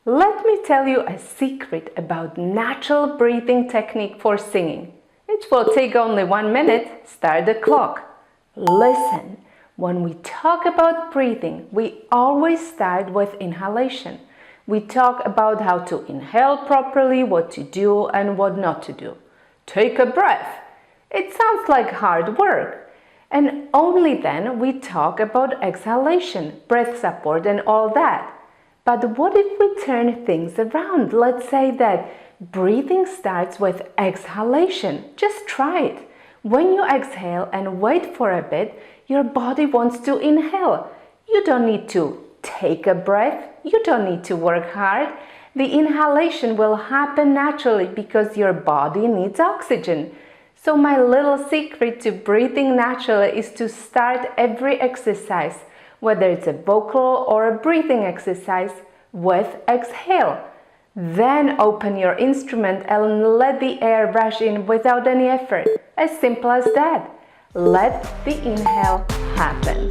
Let me tell you a secret about natural breathing technique for singing. It will take only 1 minute. Start the clock. Listen, when we talk about breathing, we always start with inhalation. We talk about how to inhale properly, what to do and what not to do. Take a breath. It sounds like hard work. And only then we talk about exhalation, breath support and all that. But what if we turn things around? Let's say that breathing starts with exhalation. Just try it. When you exhale and wait for a bit, your body wants to inhale. You don't need to take a breath. You don't need to work hard. The inhalation will happen naturally because your body needs oxygen. So my little secret to breathing naturally is to start every exercise, whether it's a vocal or a breathing exercise, with exhale. Then open your instrument and let the air rush in without any effort. As simple as that. Let the inhale happen.